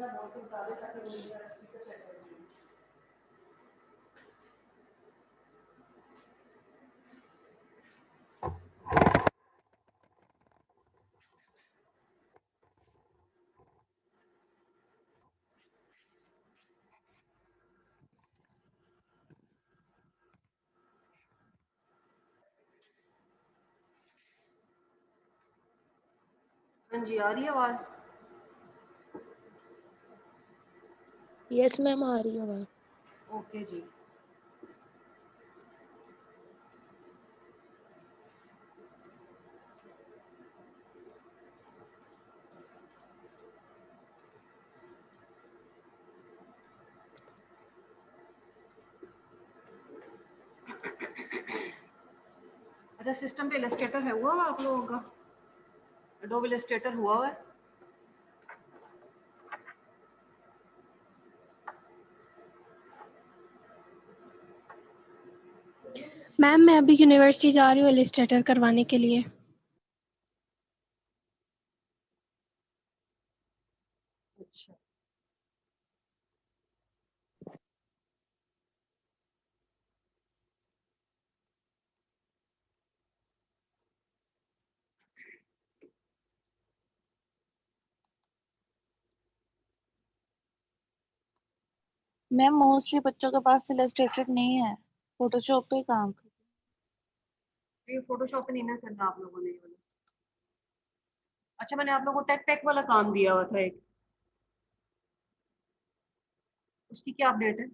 ना बहुत बता दे ताकि वो मेरा स्पीकर चेक कर ले। हाँ जी, आ रही है आवाज़? यस मैम, आ रही है आवाज़। ओके जी। अच्छा, सिस्टम पे इलस्ट्रेटर है हुआ आप लोगों का? एडोब इलस्ट्रेटर हुआ है? मैम मैं अभी यूनिवर्सिटी जा रही हूँ इलस्ट्रेटर करवाने के लिए। अच्छा, मैम मोस्टली बच्चों के पास इलस्ट्रेटर नहीं है, फोटोशॉप पे काम करते। ये फोटोशॉप पे नहीं ना करना आप लोगों ने ये वाला। अच्छा, मैंने आप लोगों को टेक पैक वाला काम दिया हुआ था एक, उसकी क्या अपडेट है?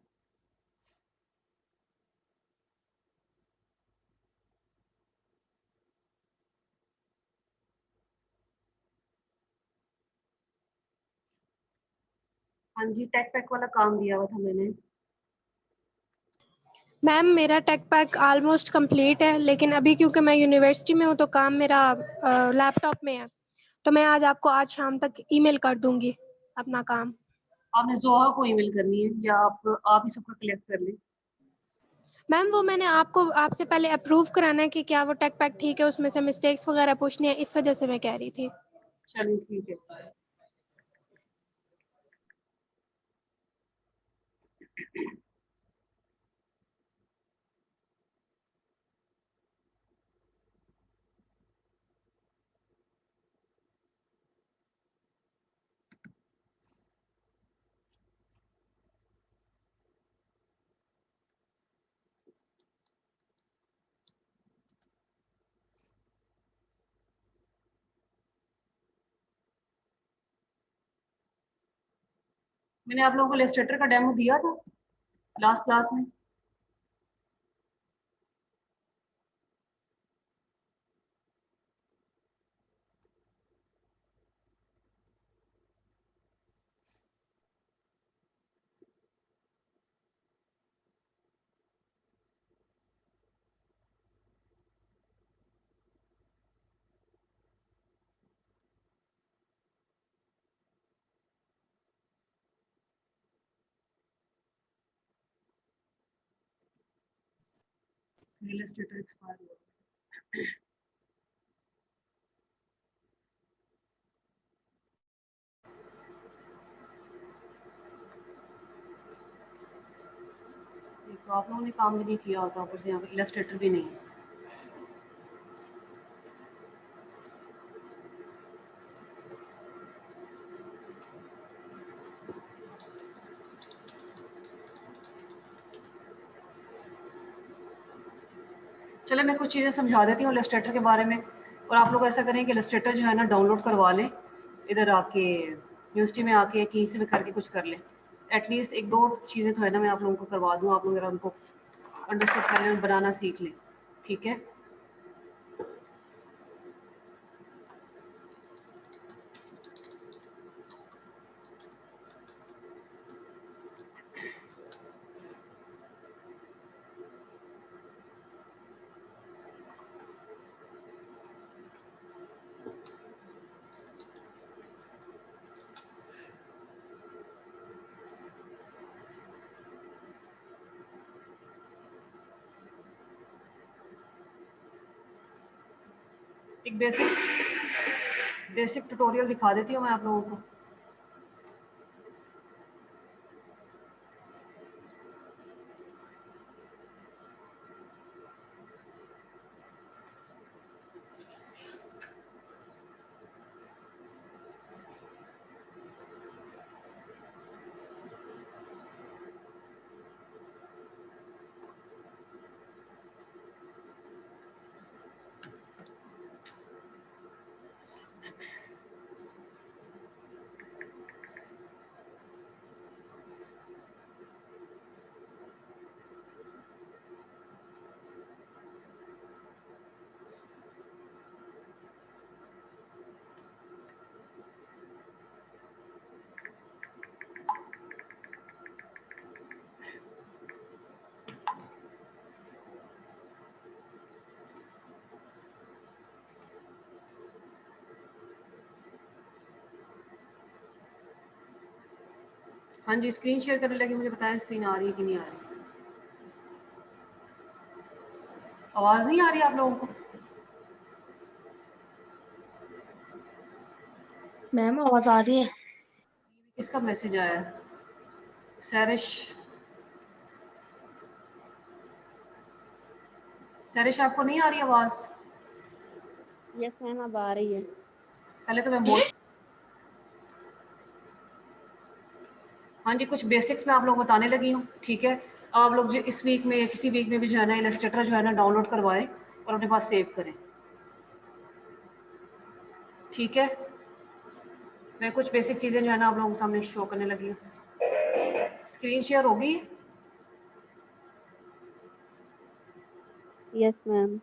हाँ जी, टेक पैक वाला काम दिया हुआ था मैंने। मैम मेरा टेक पैक ऑलमोस्ट कंप्लीट है, लेकिन अभी क्योंकि मैं यूनिवर्सिटी में हूँ तो काम मेरा लैपटॉप में है, तो मैं आज शाम तक ईमेल कर दूंगी अपना काम। आपने जोहा को ईमेल करनी है या आप ही सबका कलेक्ट कर लें? मैम वो मैंने आपसे पहले अप्रूव कराना है कि क्या वो टेक पैक ठीक है, उसमें से मिस्टेक्स वगैरह पूछनी है, इस वजह से मैं कह रही थी। चलिए ठीक है। मैंने आप लोगों को इलस्ट्रेटर का डेमो दिया था लास्ट क्लास में। इलस्ट्रेटर एक्सपायर हुआ। तो आप लोगों ने काम भी नहीं किया होता, ऊपर से यहाँ पे इलस्ट्रेटर भी नहीं है। चले मैं कुछ चीज़ें समझा देती हूँ इलस्ट्रेटर के बारे में, और आप लोग ऐसा करें कि इलस्ट्रेटर जो है ना डाउनलोड करवा लें, इधर आके यूनिवर्सिटी में आके कहीं से भी करके कुछ कर लें। एटलीस्ट एक दो चीज़ें तो है ना मैं आप लोगों को करवा दूँ, आप लोग अगर उनको अंडरस्टैंड कर लें और बनाना सीख लें, ठीक है? एक बेसिक ट्यूटोरियल दिखा देती हूँ मैं आप लोगों को। हाँ जी, स्क्रीन शेयर करने लगी, मुझे बताएं स्क्रीन आ रही है कि नहीं आ रही। आवाज़ नहीं आ रही आप लोगों को? मैम आवाज आ रही है। किसका मैसेज आया है? सैरिश, सैरिश आपको नहीं आ रही आवाज़? यस मैम अब आ रही है। पहले तो मैं बोल, हाँ जी, कुछ बेसिक्स मैं आप लोग बताने लगी हूँ, ठीक है। आप लोग जो इस वीक में किसी वीक में भी जो है ना इलस्ट्रेटर जो है ना डाउनलोड करवाएं और अपने पास सेव करें, ठीक है। मैं कुछ बेसिक चीज़ें जो है ना आप लोगों के सामने शो करने लगी हूँ। स्क्रीन शेयर होगी? Yes ma'am.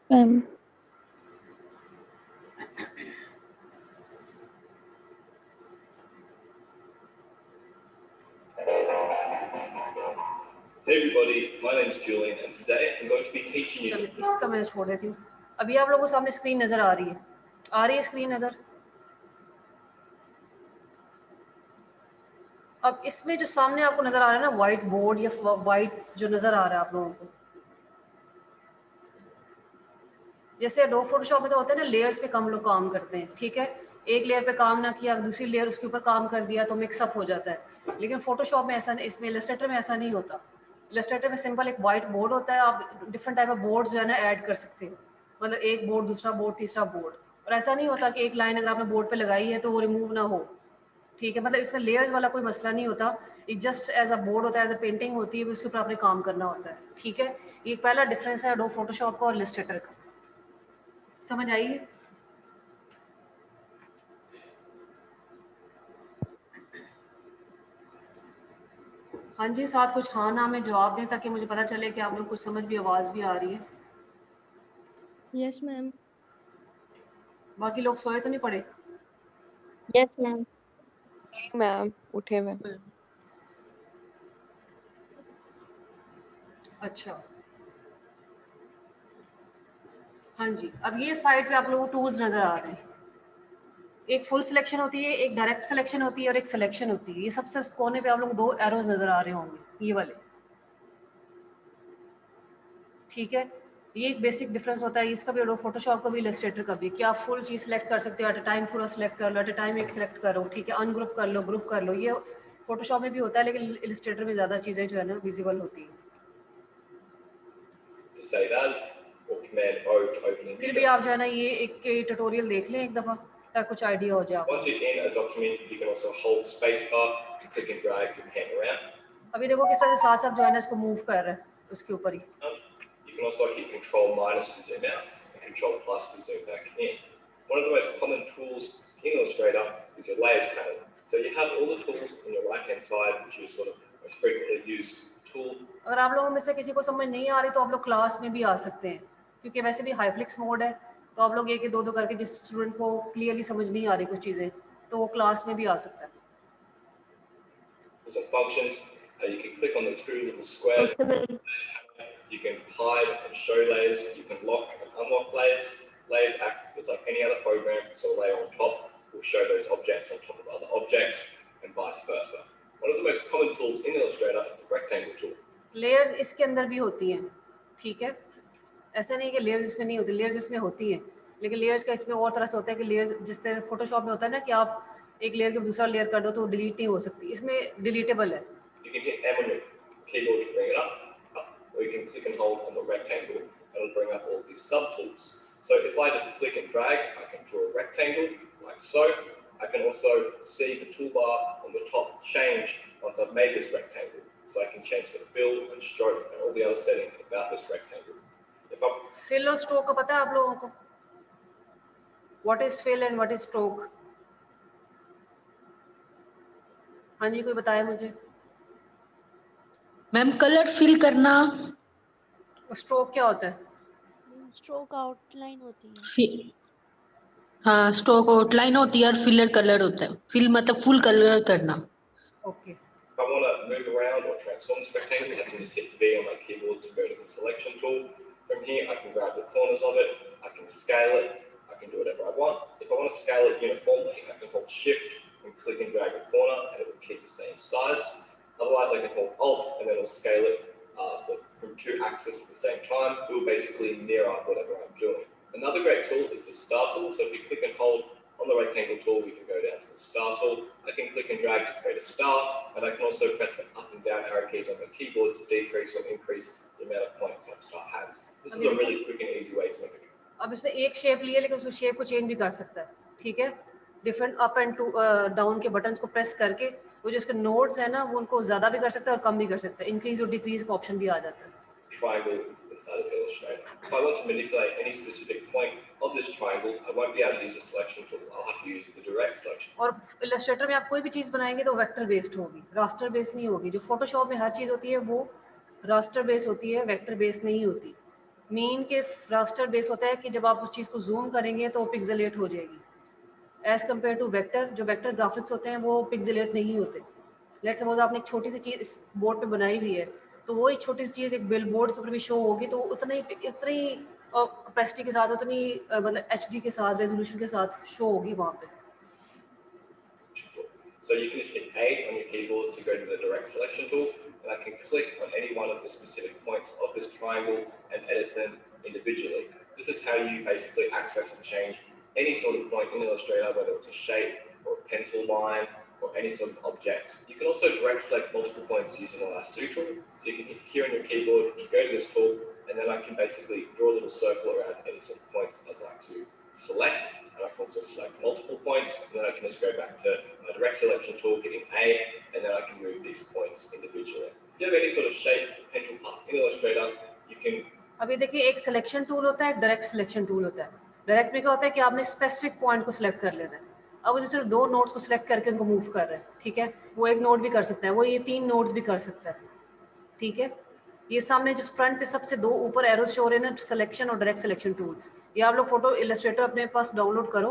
Ma'am Hey everybody, my name is Julian and today I'm going to be teaching you. चलिए इसका मैं छोड़ देती हूँ। अभी आप लोगों के सामने स्क्रीन नज़र आ रही है? आ रही है स्क्रीन नज़र? अब इसमें जो सामने आपको नज़र आ रहा है ना वाइट बोर्ड या वाइट जो नज़र आ रहा है आप लोगों को, जैसे एडोब फोटोशॉप में तो होता है ना लेयर्स पे कम लोग काम करते हैं, ठीक है। एक लेयर पे काम ना किया, दूसरी लेयर उसके ऊपर काम कर दिया तो मिक्सअप हो जाता है। लेकिन फोटोशॉप में ऐसा नहीं, इसमें इलस्ट्रेटर में ऐसा नहीं होता। इलस्ट्रेटर में सिंपल एक वाइट बोर्ड होता है, आप डिफरेंट टाइप ऑफ बोर्ड जो है ना ऐड कर सकते हो, मतलब एक बोर्ड, दूसरा बोर्ड, तीसरा बोर्ड। और ऐसा नहीं होता कि एक लाइन अगर आपने बोर्ड पे लगाई है तो वो रिमूव ना हो, ठीक है। मतलब इसमें लेयर्स वाला कोई मसला नहीं होता, ये जस्ट एज अ बोर्ड होता है, एज अ पेंटिंग होती है, उसके ऊपर आपने काम करना होता है, ठीक है। ये पहला डिफरेंस है एडोब फोटोशॉप का और इलस्ट्रेटर का, समझ आई है? हाँ जी, साथ कुछ हाँ ना में जवाब दें ताकि मुझे पता चले कि आप लोग कुछ समझ भी, आवाज़ भी आ रही है। Yes ma'am. बाकी लोग सोए तो नहीं पड़े? Yes ma'am. मैम उठे में। अच्छा, हाँ जी। अब ये साइड पे आप लोगों को टूल्स नज़र आ रहे हैं। एक फुल सिलेक्शन होती है, एक डायरेक्ट सिलेक्शन होती है और एक सिलेक्शन होती है। ये सबसे कोने पे आप लोग 2 एरोज नज़र आ रहे होंगे, ये वाले, ठीक है। ये एक बेसिक डिफरेंस होता है, इसका भी एडोब फोटोशॉप का भी, इलस्ट्रेटर का भी। क्या आप फुल चीज़ सेलेक्ट कर सकते हो एट अ टाइम, पूरा सेलेक्ट कर लो, एट अ टाइम एक सेलेक्ट करो, ठीक है। अनग्रुप कर लो, ग्रुप कर लो, ये फोटोशॉप में भी होता है, लेकिन इलस्ट्रेटर में ज़्यादा चीज़ें जो है ना विजिबल होती हैं। To save as or Command O to open a फिर new भी आप document. जो है ना ये एक ट्यूटोरियल देख लें एक दफ़ा, ताकि कुछ आइडिया हो जाए आपको। Once you're in a document, you can also hold spacebar to click and drag to pan around. अभी देखो किस तरह से साथ साथ जो है ना इसको मूव कर रहा है उसके ऊपर ही। You can also hit Control minus to zoom out and Control plus to zoom back in. One of the most common tools in Illustrator is your layers panel. So you have all the tools on your right hand side, which is sort of most frequently used tool. अगर आप लोगों में से किसी को समझ नहीं आ रही तो आप लोग क्लास में भी आ सकते हैं, क्योंकि वैसे भी हाईफ्लिक्स मोड है, तो आप लोग एक एक दो दो करके, जिस स्टूडेंट को क्लियरली समझ नहीं आ रही कुछ चीज़ें, तो वो क्लास में भी आ सकता है। Some functions, you can click on the 2 little squares. You can hide and show layers. You can lock and unlock layers. Layers act just like any other program, so a layer on top will show those objects on top of other objects and vice versa. One of the most common tools in Illustrator is the rectangle tool. Layers इसके अंदर भी होती हैं, ठीक है। ऐसा नहीं कि लेयर्स इसमें नहीं होती, लेयर्स इसमें होती हैं, लेकिन लेयर्स का इसमें और तरह से होता है कि लेयर्स, जिस तरह फोटोशॉप में होता है ना कि आप एक लेयर के दूसरा लेयर कर दो तो डिलीट नहीं हो सकती, इसमें डिलीटेबल है। You can hit M on your keyboard to bring it up, or you can click and hold on the rectangle and it'll bring up all these subtools. So if I just click and drag, I can draw a rectangle like so. I can also see the toolbar on the top change once I've made this rectangle. So I can change the fill and stroke and all the other settings about this rectangle. If I fill और stroke का पता है आप लोगों को? What is fill and what is stroke? हाँ जी, कोई बताए मुझे। मैम कलर फिल करना। स्ट्रोक क्या होता है? स्ट्रोक आउटलाइन होती है। हाँ, स्ट्रोक आउटलाइन होती है और फिलर कलर होता है। फिल मतलब फुल कलर करना। Okay. If I want to move around or transform this rectangle, I can just hit V on my keyboard to go to the selection tool. From here, I can grab the corners of it, I can scale it, I can do whatever I want. If I want to scale it uniformly, I can hold Shift and click and drag a corner and it will keep the same size. Otherwise, I can hold Alt and then it'll scale it so from 2 axes at the same time. It will basically mirror whatever I'm doing. Another great tool is the Star tool. So if you click and hold on the rectangle tool, we can go down to the Star tool. I can click and drag to create a star, and I can also press the up and down arrow keys on the keyboard to decrease or increase the amount of points that star has. This is a really quick and easy way to make it. अब इसने एक shape ली है लेकिन उस shape को change भी कर सकता है, ठीक है। डिफरेंट अप एंड डाउन के बटन्स को प्रेस करके वो जो इसके नोड्स है ना वो उनको ज़्यादा भी कर सकता है और कम भी कर सकता है। इंक्रीज और डिक्रीज का ऑप्शन भी आ जाता है। Triangle inside of Illustrator. If I want to manipulate any specific point of this triangle, I won't be able to use a selection tool. I'll have to use the direct selection. और Illustrator में आप कोई भी चीज़ बनाएंगे तो vector based होगी, raster based नहीं होगी। जो फोटोशॉप में हर चीज़ होती है वो रास्टर बेस्ड होती है, वेक्टर बेस्ड नहीं होती। मीन के रास्टर बेस होता है कि जब आप उस चीज़ को जूम करेंगे तो पिक्सेलेट हो जाएगी, एज कम्पेयर टू वेक्टर। जो वेक्टर ग्राफिक्स होते हैं वो पिक्सेलेट नहीं होते। लेट्स सपोज आपने एक छोटी सी चीज़ इस बोर्ड पे बनाई हुई है, तो वही छोटी सी चीज़ एक बिल बोर्ड के ऊपर भी शो होगी, तो उतनी कैपेसिटी के साथ, उतनी मतलब HD के साथ, रेजोल्यूशन के साथ शो होगी वहाँ पे। So you can just hit A on your keyboard to go to the direct selection tool, and I can click on any one of the specific points of this triangle and edit them individually. This is how you basically access and change any sort of point in Illustrator, whether it's a shape or a pencil line or any sort of object. You can also direct select multiple points using the lasso tool. So you can hit here on your keyboard to go to this tool, and then I can basically draw a little circle around any sort of points I'd like to select. And I can also select multiple points, and then I can just go back to my direct selection tool, hitting A, and then I can move these points individually. If you have any sort of shape, pencil path in Illustrator, you can. अभी देखिए एक selection tool होता है, एक direct selection tool होता है। Direct में क्या होता है कि आपने स्पेसिफिक पॉइंट को सिलेक्ट कर लेना है। अब वो सिर्फ 2 नोड्स को सिलेक्ट करके उनको मूव कर रहे हैं, ठीक है। वो एक नोड भी कर सकता है, वो ये 3 नोड्स भी कर सकता है, ठीक है। ये सामने जो फ्रंट पे सबसे 2 ऊपर एरोस शो हो रहे हैं ना, सिलेक्शन और डायरेक्ट सिलेक्शन टूल, ये आप लोग फोटो इलस्ट्रेटर अपने पास डाउनलोड करो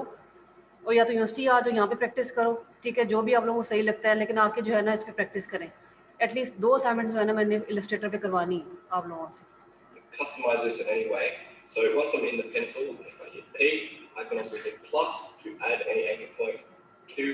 और या तो यूनिवर्सिटी आ जाओ, यहाँ पे प्रैक्टिस करो, ठीक है। जो भी आप लोगों को सही लगता है, लेकिन आके जो है ना इस पर प्रैक्टिस करें। एटलीस्ट 2 असाइनमेंट्स जो है ना मैंने इलस्ट्रेटर पे करवानी है आप लोगों से। Customize this in any way. So once I'm in the pen tool, if I hit P, I can also hit plus to add any anchor point to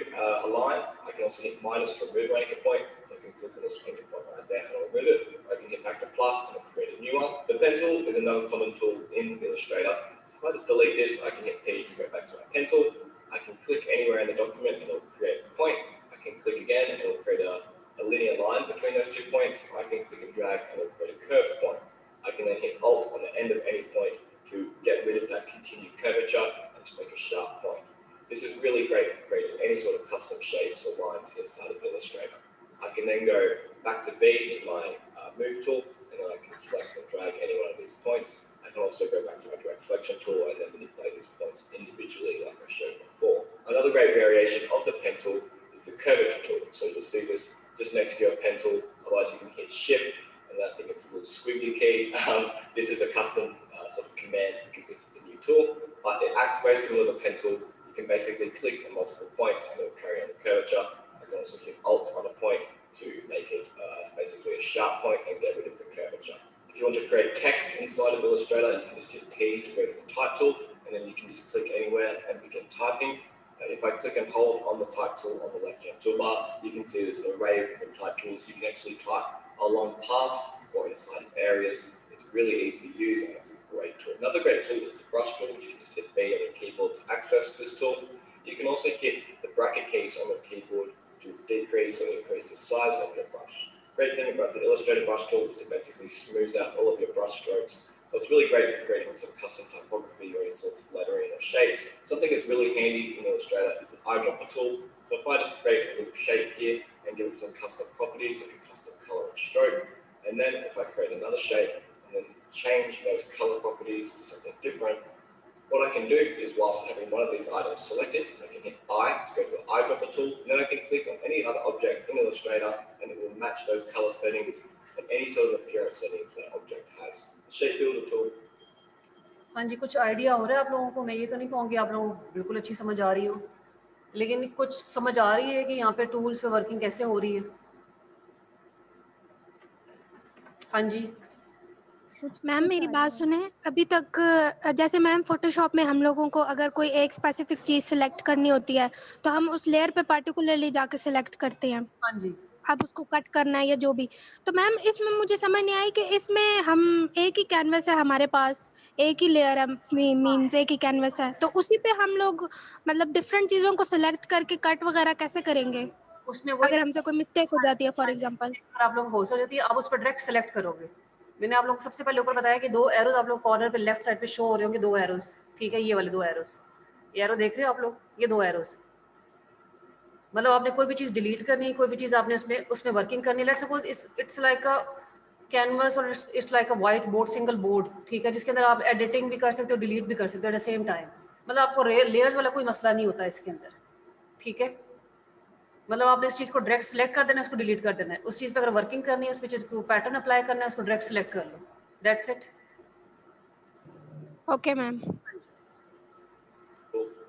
a line. I can also hit minus to remove an anchor point. So I can click on this anchor point right there and I'll remove it. I can hit back to plus and I'll create a new one. The pen tool is another common tool in Illustrator. So if I just delete this, I can hit P to go back to my pen tool. I can click anywhere in the document and it'll create a point. I can click again and it'll create a linear line between those 2 points. I can click and drag and it'll create a curved point. I can then hit Alt on the end of any point to get rid of that continued curvature and to make a sharp point. This is really great for creating any sort of custom shapes or lines inside of Illustrator. I can then go back to V to my move tool, and then I can select and drag any one of these points. I can also go back to my direct selection tool and then manipulate these points individually like I showed before. Another great variation of the pen tool is the curvature tool. So you'll see this just next to your pen tool. Otherwise you can hit Shift, and I think it's a little squiggly key. This is a custom sort of command because this is a new tool, but it acts very similar to the pen tool. You can basically click on multiple points and it'll carry on the curvature. I can also hit Alt on a point to make it basically a sharp point and get rid of the curvature. If you want to create text inside of Illustrator, you can just hit T to go to the type tool, and then you can just click anywhere and begin typing. If I click and hold on the type tool on the left-hand toolbar, you can see there's an array of different type tools. You can actually type along paths or inside areas. It's really easy to use and it's a great tool. Another great tool is the brush tool. You can just hit B on your keyboard to access this tool. You can also hit the bracket keys on the keyboard to decrease or increase the size of your brush. Great thing about the Illustrator brush tool is it basically smooths out all of your brush strokes. So it's really great for creating some custom typography or any sorts of lettering or shapes. Something that's really handy in Illustrator is the eyedropper tool. So if I just create a little shape here and give it some custom properties, like a custom color and stroke, and then if I create another shape and then change those color properties to something different, what I can do is whilst having one of these items selected, I can hit I to go to the eyedropper tool, and then I can click on any other object in Illustrator and it will match those color settings and any sort of appearance settings that object has. The shape builder tool. हाँ जी, कुछ idea हो रहा है आप लोगों को। मैं ये तो नहीं कहूँगी आप लोगों को बिल्कुल अच्छी समझ आ रही हो, लेकिन कुछ समझ आ रही है कि यहाँ पे टूल्स पे वर्किंग कैसे हो रही है। हाँ जी मैम मेरी बात सुने। अभी तक जैसे मैम फोटोशॉप में हम लोगों को अगर कोई एक स्पेसिफिक चीज़ सिलेक्ट करनी होती है तो हम उस लेयर पे पार्टिकुलरली जाके सिलेक्ट करते हैं। हाँ जी। अब उसको कट करना है या जो भी। तो मैम इसमें मुझे समझ नहीं आई कि इसमें हम एक ही कैनवस है हमारे पास, एक ही लेयर है, मीन्स एक ही कैनवस है, तो उसी पे हम लोग मतलब डिफरेंट चीज़ों को सिलेक्ट करके कट वगैरह कैसे करेंगे उसमें वही अगर हमसे कोई मिस्टेक हो जाती है फॉर एग्जांपल? अगर आप लोग हो जाती है, आप उस पर डायरेक्ट सेलेक्ट करोगे। मैंने आप लोग को सबसे पहले ऊपर बताया कि 2 एरोज आप लोग कॉर्नर पे लेफ्ट साइड पे शो हो रहे होंगे, 2 एरोज, ठीक है, ये वाले 2 एरोज, ये एरो देख रहे हो आप लोग, ये 2 एरोज, मतलब आपने कोई भी चीज़ डिलीट करनी है, कोई भी चीज़ आपने उसमें वर्किंग करनी है। Let's suppose it's like a canvas और it's like a white board, single board, ठीक है, जिसके अंदर आप एडिटिंग भी कर सकते हो, डिलीट भी कर सकते हो एट द सेम टाइम। मतलब आपको लेयर्स वाला कोई मसला नहीं होता इसके अंदर, ठीक है। मतलब आपने इस चीज़ को डायरेक्ट सेलेक्ट कर देना है, उसको डिलीट कर देना है। उस चीज़ पे अगर वर्किंग करनी है, उस चीज़ को पैटर्न अप्लाई करना है, उसको डायरेक्ट सेलेक्ट कर लो, that's it. Okay ma'am.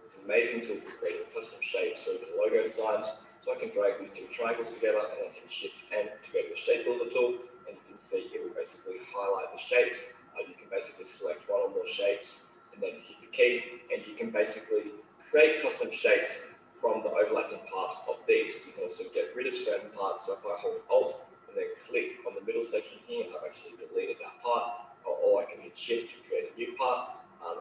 It's an amazing tool for creating custom shapes or even logo designs. So I can drag these two triangles together and I can shift and to go to the shape builder tool, and you can see it will basically highlight the shapes. You can basically select one or more shapes and then hit the key, and you can basically create custom shapes from the overlapping parts of these. You can also get rid of certain parts. So if I hold Alt and then click on the middle section here, I've actually deleted that part, or I can hit Shift to create a new part.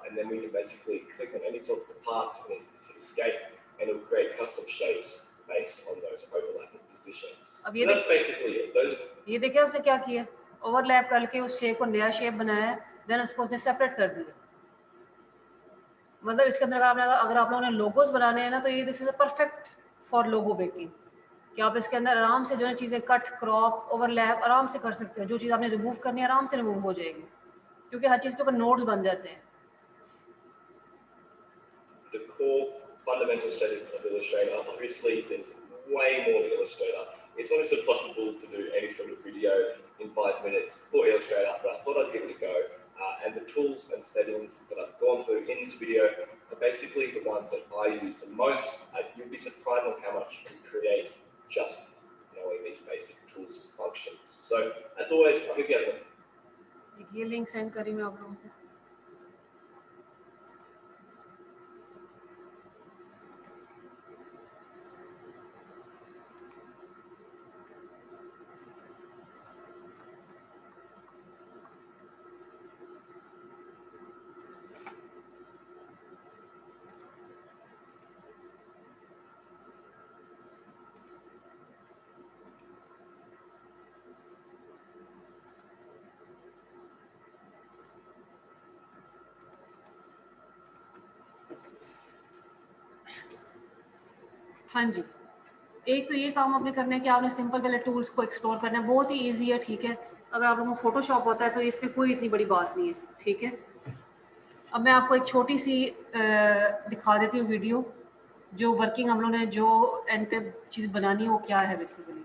And then we can basically click on any sorts of parts and then hit escape, and it'll create custom shapes based on those overlapping positions. अब So that's basically it. ये देखिए उसने क्या किया, overlap करके उस shape को नया शेप बनाया है, देन उसको उसने सेपरेट कर दिया। मतलब इसके अंदर अगर आप लोगों ने लोगोस बनाने हैं ना, तो ये this is a perfect for logo making, कि आप इसके अंदर आराम से जो है चीज़ें कट, क्रॉप, ओवरलैप आराम से कर सकते हो। जो चीज़ आपने रिमूव करनी है आराम से रिमूव हो जाएगी, क्योंकि हर चीज़ के ऊपर नोट्स बन जाते हैं। The core fundamental settings of Illustrator, obviously there's way more to Illustrator. It's almost impossible to do any sort of video in 5 minutes for Illustrator, but I thought I'd give it a go. And the tools and settings that I've gone through in this video are basically the ones that I use the most. You'll be surprised on how much you can create just knowing these basic tools and functions. So as always, I hope you have a ये link send करी मैं आप लोगों को। हाँ जी, एक तो ये काम आपने करना है कि आपने सिंपल पहले टूल्स को एक्सप्लोर करना है, बहुत ही इजी है, ठीक है। अगर आप लोगों को फोटोशॉप होता है तो इस पर कोई इतनी बड़ी बात नहीं है, ठीक है। अब मैं आपको एक छोटी सी दिखा देती हूँ वीडियो, जो वर्किंग हम लोगों ने जो एंड पे चीज़ बनानी है वो क्या है basically.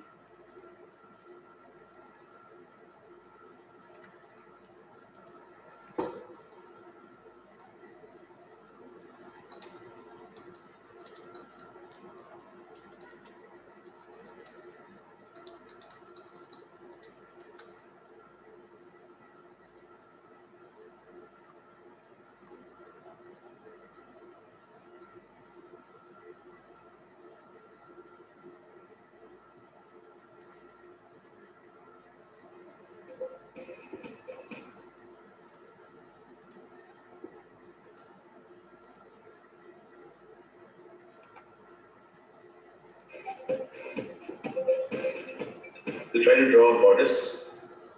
We're trying to draw a bodice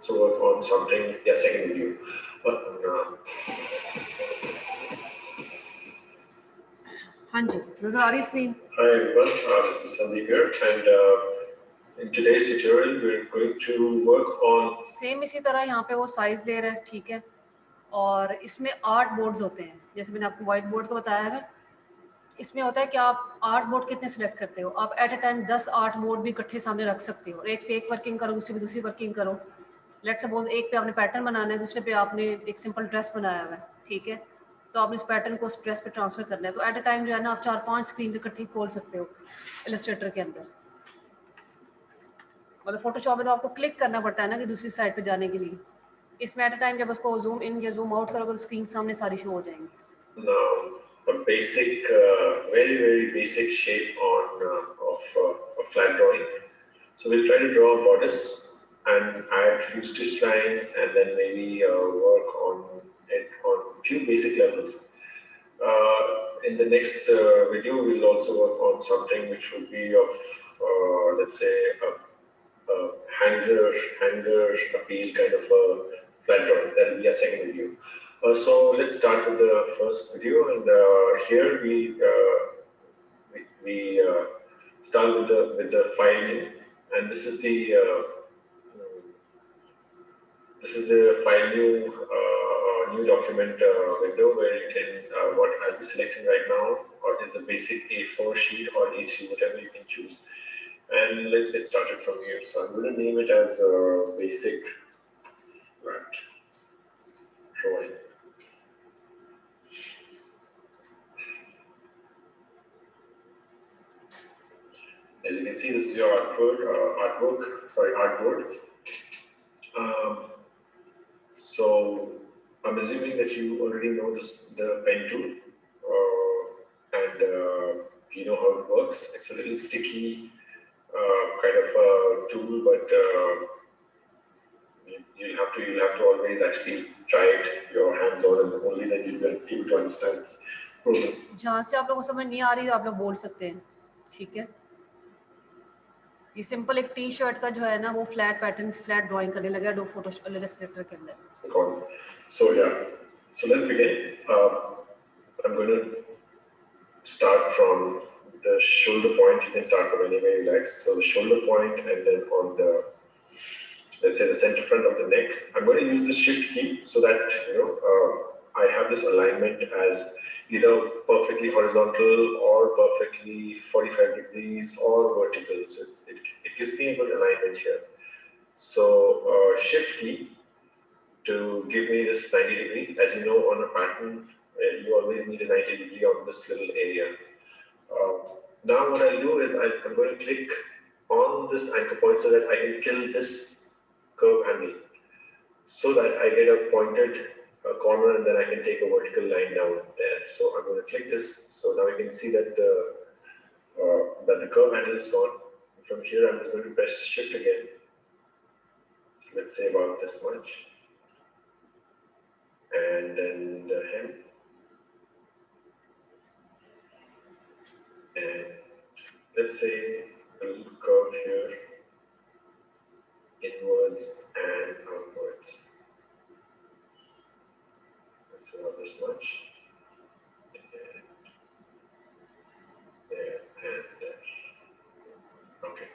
to work on something. Yeah, second video. But हाँ जी, नजर आ रही screen? Hi everyone, this is Sandeep here, and in today's tutorial we're going to work on same इसी तरह यहाँ पे वो size ले रहा है, ठीक है। और इसमें 8 बोर्ड्स होते हैं, जैसे मैंने आपको वाइट बोर्ड को बताया है। इसमें होता है कि आप 8 बोर्ड कितने सिलेक्ट करते हो। आप एट अ टाइम 10 8 बोर्ड भी इकट्ठे सामने रख सकते हो, और एक पे एक वर्किंग करो, दूसरे पे दूसरी वर्किंग करो। लेट्स सपोज एक पे आपने पैटर्न बनाना है, दूसरे पे आपने एक सिंपल ड्रेस बनाया हुआ है, ठीक है। तो आपने इस पैटर्न को उस ड्रेस पे ट्रांसफर करना है, तो एट अ टाइम जो है ना आप 4-5 स्क्रीन इकट्ठी खोल सकते हो इलस्ट्रेटर के अंदर। मतलब फोटोशॉप में तो आपको क्लिक करना पड़ता है ना कि दूसरी साइड पे जाने के लिए, इसमें एट अ टाइम जब उसको जूम इन या जूम आउट करोगे तो स्क्रीन सामने सारी शो हो जाएंगी. Now, a basic, very basic shape on of a flat drawing. So we'll try to draw a bodice and add few stitch lines and then maybe work on it on few basic levels. In the next video, we'll also work on something which would be of, let's say, a hanger appeal kind of a flat drawing. That will be our second video. So let's start with the first video, and here we start with the file name, and this is the file new document window where you can what I'll be selecting right now, or is the basic A4 sheet or A3, whatever you can choose. And let's get started from here. So I'm going to name it as basic flat drawing. As you can see, this is your artboard. So I'm assuming that you already know the pen tool, and you know how it works. It's a little sticky kind of a tool, but you'll have to always actually try it your hands on, and only then you'll be able to understand this process. जहाँ से आप लोगों को समझ नहीं आ रही तो आप लोग बोल सकते हैं, ठीक है. ये सिंपल एक टी शर्ट का जो है ना वो फ्लैट पैटर्न फ्लैट ड्राइंग करने लगा डो फोटो इलस्ट्रेटर के अंदर. So yeah, so let's begin. I'm going to start from the shoulder point. You can start from anywhere you like. So the shoulder point, and then on the, let's say, the center front of the neck, I'm going to use the shift key so that I have this alignment as either perfectly horizontal or perfectly 45 degrees or vertical. So it gives me a good alignment here. So shift key to give me this 90 degree. As you know, on a pattern, you always need a 90 degree on this little area. Now what I'll do is I'm going to click on this anchor point so that I can kill this curve handle, so that I get a pointed corner, and then I can take a vertical line down there. So I'm going to click this. So now you can see that the curve handle is gone. From here, I'm just going to press shift again. So let's say about this much. And then the hem. And let's say a little curve here, inwards and outwards. Let's say about this much. And there and there. Okay.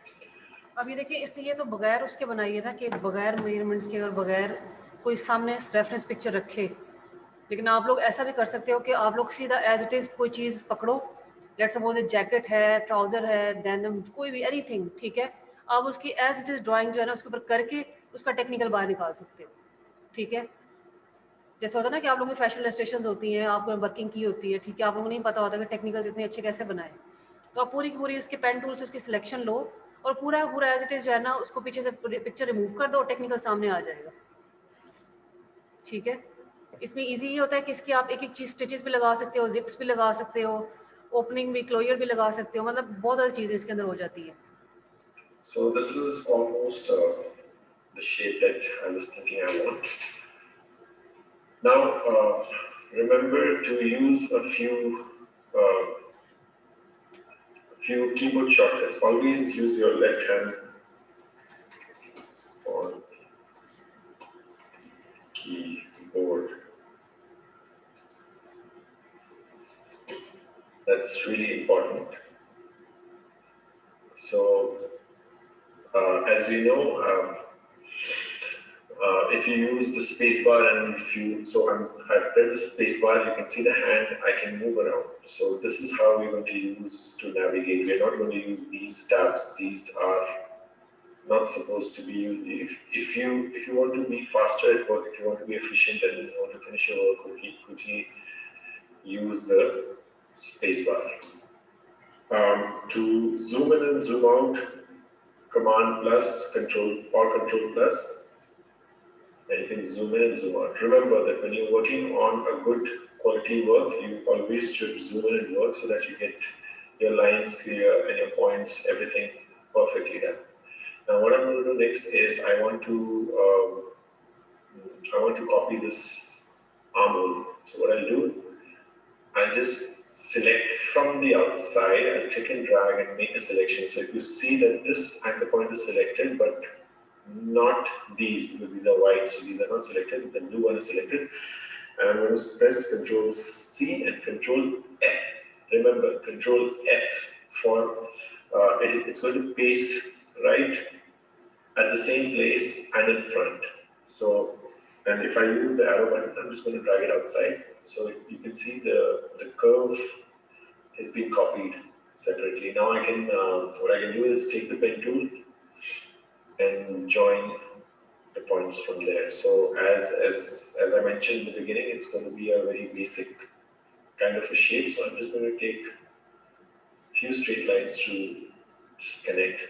अब ये देखिए, इससे ये तो बगैर उसके बनाइए ना कि बगैर मेजरमेंट्स के और बगैर कोई सामने रेफरेंस पिक्चर रखे. लेकिन आप लोग ऐसा भी कर सकते हो कि आप लोग सीधा एज इट इज़ कोई चीज़ पकड़ो. लेट्स सपोज जैकेट है, ट्राउज़र है, डेनिम, कोई भी एनीथिंग, ठीक है. आप उसकी एज इट इज़ ड्राइंग जो है ना उसके ऊपर करके उसका टेक्निकल बाहर निकाल सकते हो, ठीक है. जैसे होता है ना कि आप लोगों की फैशन इलस्ट्रेशंस होती हैं, आपको वर्किंग की होती है, ठीक है. आप लोगों को नहीं पता होता कि टेक्निकल इतने अच्छे कैसे बनाए. तो आप पूरी की पूरी उसके पेन टूल से उसकी सिलेक्शन लो और पूरा एज इट इज़ जो है ना उसको पीछे से पिक्चर रिमूव कर दो, टेक्निकल सामने आ जाएगा, ठीक है. इसमें इजी ये होता है कि इसकी आप एक चीज़ स्टिचेस भी लगा सकते हो, जिप्स भी लगा सकते हो, ओपनिंग भी, क्लोजर भी लगा सकते हो, मतलब बहुत सारी चीज़ें इसके अंदर हो जाती है. So this is almost the shape that I was thinking I want. Now remember to use a few keyboard shortcuts. Always use your left hand on keyboard. That's really important. So, as we know, if you use the space bar and I press the space bar, you can see the hand, I can move around. So this is how we're going to use to navigate. We're not going to use these tabs. These are not supposed to be used. If you want to be faster at work, if you want to be efficient and you want to finish your work quickly, use the space bar. To zoom in and zoom out, Command plus, Control plus. and you can zoom in and zoom out. Remember that when you're working on a good quality work, you always should zoom in and work so that you get your lines clear and your points, everything perfectly done. Now what I'm going to do next is I want to copy this armhole. So what I'll do, I'll just select from the outside, I'll click and drag and make a selection. So if you see that this anchor point is selected, but not these, because these are white, so these are not selected, the blue one is selected. And I'm going to press Control C and Control F. Remember, Control F for it's going to paste right at the same place and in front. So, and if I use the arrow button, I'm just going to drag it outside. So you can see the curve is being copied separately. Now I can, what I can do is take the pen tool and join the points from there. So as I mentioned in the beginning, it's going to be a very basic kind of a shape. So I'm just going to take a few straight lines to just connect,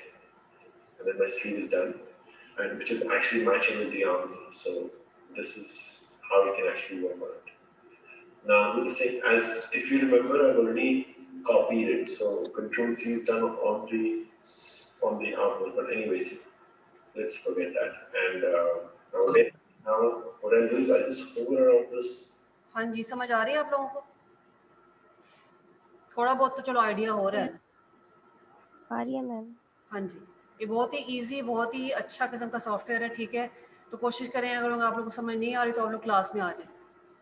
and then my sleeve is done, and which is actually matching with the arm. So this is how you can actually work on it. Now with the same, as if you remember, I've already copied it. So Control C is done on the arm. But anyways, let's forget that. And now what I'll do is I'll just hover around this. हाँ जी, समझ आ रही है आप लोगों को? थोड़ा बहुत तो चलो आइडिया हो रहा है। आ रही है मैम। हाँ जी, ये बहुत ही इजी, बहुत ही अच्छा किस्म का सॉफ्टवेयर है, ठीक है। तो कोशिश करें, अगर आप लोगों को समझ नहीं आ रही तो आप लोग क्लास में आ जाएं।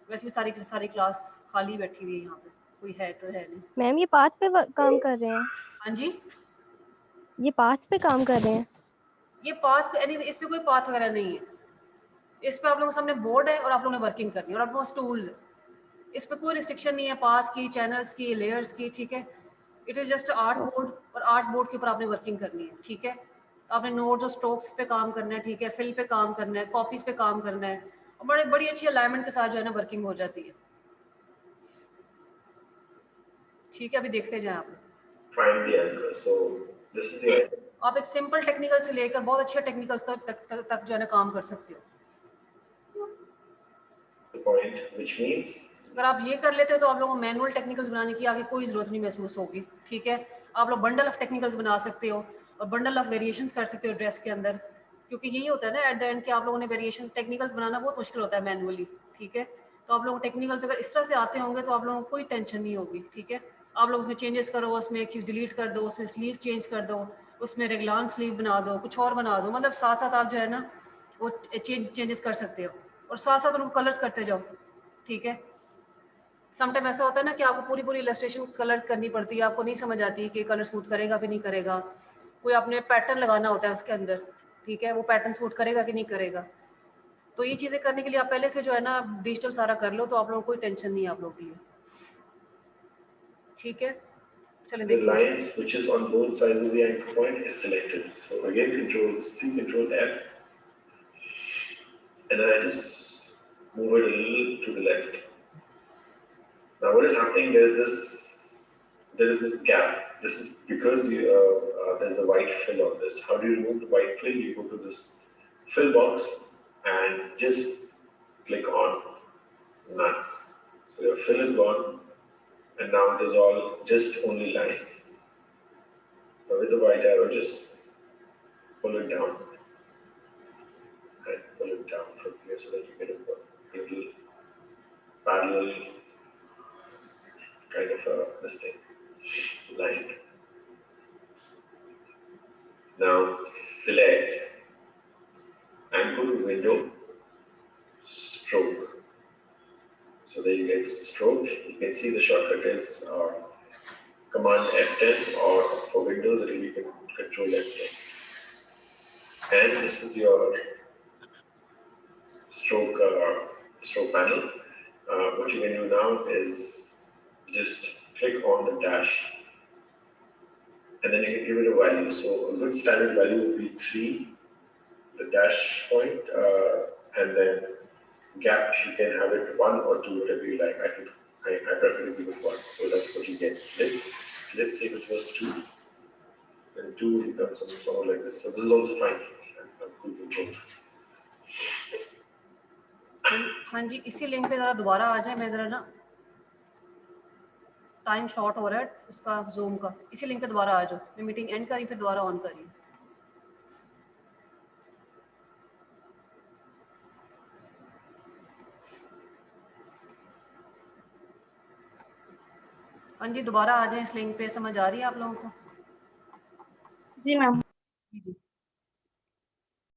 वैसे भी सारी क्लास खाली बैठी हुई है, यहाँ पे कोई है तो है नहीं। मैम ये पाथ पे काम कर रहे हैं? हाँ जी, ये पाथ पे काम कर रहे हैं? ये पाथ पे यानी इसमें कोई पाथ वगैरह नहीं है। इस पे आप लोगों के सामने बोर्ड है और आप लोगों ने वर्किंग करनी है, और आप लोगों के टूल्स है। इस पे कोई रिस्ट्रिक्शन नहीं है पाथ की, चैनल्स की, लेयर्स की, ठीक है। It is just art board, और आर्ट बोर्ड के ऊपर आपने वर्किंग करनी है, ठीक है। आपने नोट्स और स्ट्रोक्स पे काम करना है, ठीक है, फिल पे काम करना है, कॉपीज पे काम करना है, और बड़ी अच्छी अलाइनमेंट के साथ जो है ना वर्किंग हो जाती है, ठीक है। अभी देखते जाएं आप। Find the anchor. So this is the anchor. आप एक सिंपल टेक्निकल से लेकर बहुत अच्छे टेक्निकल तक जो है ना काम कर सकते हो। Point, which means अगर आप ये कर लेते हो तो आप लोगों को मैनुअल टेक्निकल्स बनाने की आगे कोई ज़रूरत नहीं महसूस होगी, ठीक है। आप लोग बंडल ऑफ टेक्निकल्स बना सकते हो और बंडल ऑफ वेरिएशंस कर सकते हो ड्रेस के अंदर, क्योंकि यही होता है ना एट द एंड कि आप लोगों ने वेरिएशन टेक्निकल्स बनाना बहुत मुश्किल होता है मैनुअली, ठीक है। तो आप लोगों को टेक्निकल्स अगर इस तरह से आते होंगे तो आप लोगों को कोई टेंशन नहीं होगी, ठीक है। आप लोग उसमें चेंजेस करो, उसमें एक चीज़ डिलीट कर दो, उसमें स्लीव चेंज कर दो, उसमें रेगलान स्लीव बना दो, कुछ और बना दो, मतलब साथ साथ आप जो है ना वो चेंजेस कर सकते हो, और साथ साथ उनको कलर्स करते जाओ, ठीक है। समटाइम ऐसा होता है ना कि आपको पूरी इलस्ट्रेशन कलर करनी पड़ती है, आपको नहीं समझ आती कि कलर सूट करेगा कि नहीं करेगा, कोई आपने पैटर्न लगाना होता है उसके अंदर, ठीक है, वो पैटर्न सूट करेगा कि नहीं करेगा। तो ये चीज़ें करने के लिए आप पहले से जो है ना डिजिटल सारा कर लो, तो आप लोगों को कोई टेंशन नहीं है आप लोगों के लिए, ठीक है। चलें the देखिए। lines which is on both sides of the anchor point is selected. So again, Control C, Control F, and then I just move it a little to the left. Now what is happening? There is this gap. This is because there's a white fill on this. How do you remove the white fill? You go to this fill box and just click on none. So your fill is gone, and now it is all just only lines. Now with the white arrow, just pull it down and pull it down from here so that you get a little parallel kind of this thing line. Now select and go to window, stroke. So there you get stroke. You can see the shortcut is Command F10, or for Windows it will be Control F10. And this is your stroke panel. What you can do now is just click on the dash, and then you can give it a value. So a good standard value would be 3, the dash point, and then gap you can have it 1 or 2, whatever you like. I prefer to give it 1, so that's what you get. Let's say it was 2, then 2 becomes something like this. So this is also fine. I'm good with both. हाँ जी, इसी link पे ज़रा दोबारा आ जाए। मैं ज़रा ना time short हो रहा है उसका जूम का। इसी लिंक पे दोबारा आ जाओ। मैं मीटिंग एंड करी फिर दोबारा ऑन करी। हाँ जी, दोबारा आ जाए इस लिंक पे। समझ आ रही है आप लोगों को? जी मैम।